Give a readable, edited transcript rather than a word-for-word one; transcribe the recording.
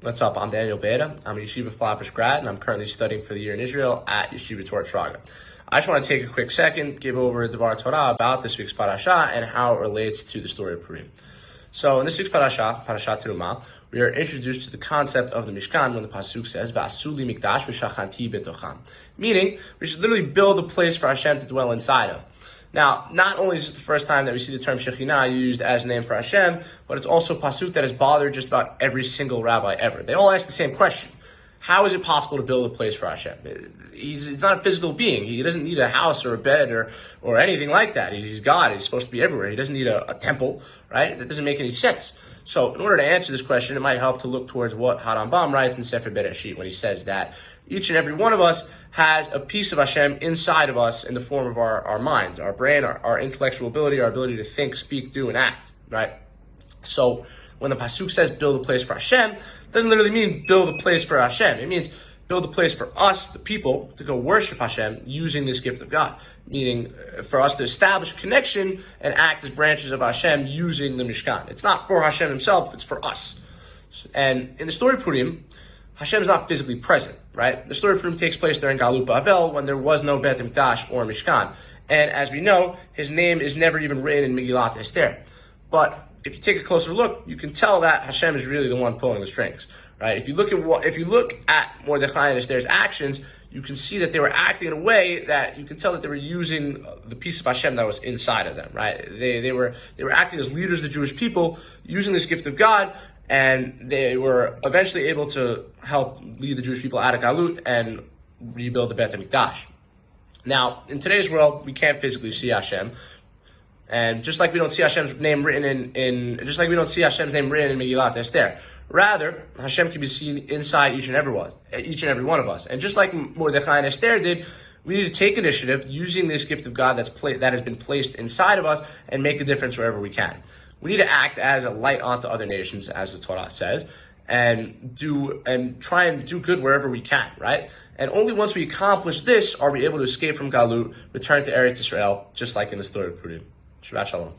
What's up? I'm Daniel Beyda. I'm a Yeshiva Flappers grad, and I'm currently studying for the year in Israel at Yeshiva Torah Traga. I just want to take a quick second, give over Devar Torah about this week's parasha and how it relates to the story of Purim. So in this week's parasha Terumah, we are introduced to the concept of the Mishkan when the pasuk says, "Va'asuli mikdash v'shachanti betocham," meaning we should literally build a place for Hashem to dwell inside of. Now, not only is this the first time that we see the term Shekhinah used as a name for Hashem, but it's also a pasuk that has bothered just about every single rabbi ever. They all ask the same question. How is it possible to build a place for Hashem? He's not a physical being. He doesn't need a house or a bed or anything like that. He's God. He's supposed to be everywhere. He doesn't need a temple, right? That doesn't make any sense. So in order to answer this question, it might help to look towards what Harambam writes in Sefer Bereshit when he says that each and every one of us has a piece of Hashem inside of us in the form of our minds, our brain, our intellectual ability, our ability to think, speak, do, and act, right? So when the pasuk says build a place for Hashem, it doesn't literally mean build a place for Hashem. It means build a place for us, the people, to go worship Hashem using this gift of God. Meaning for us to establish a connection and act as branches of Hashem using the Mishkan. It's not for Hashem himself, it's for us. And in the story of Purim, Hashem is not physically present, right? The story of Purim takes place during Galut Bavel when there was no Beit Mikdash or Mishkan. And as we know, his name is never even written in Megillat Esther. But if you take a closer look, you can tell that Hashem is really the one pulling the strings, right? If you look at Mordechai and Esther's actions, you can see that they were acting in a way that you can tell that they were using the piece of Hashem that was inside of them, right? They were acting as leaders of the Jewish people, using this gift of God, and they were eventually able to help lead the Jewish people out of Galut and rebuild the Beit HaMikdash. Now, in today's world, we can't physically see Hashem, and just like we don't see Hashem's name written in Megillat Esther. Rather, Hashem can be seen inside each and every one of us. And just like Mordechai and Esther did, we need to take initiative using this gift of God that has been placed inside of us and make a difference wherever we can. We need to act as a light onto other nations, as the Torah says, and try and do good wherever we can, right? And only once we accomplish this are we able to escape from Galut, return to Eretz Israel, just like in the story of Purim. Shabbat Shalom.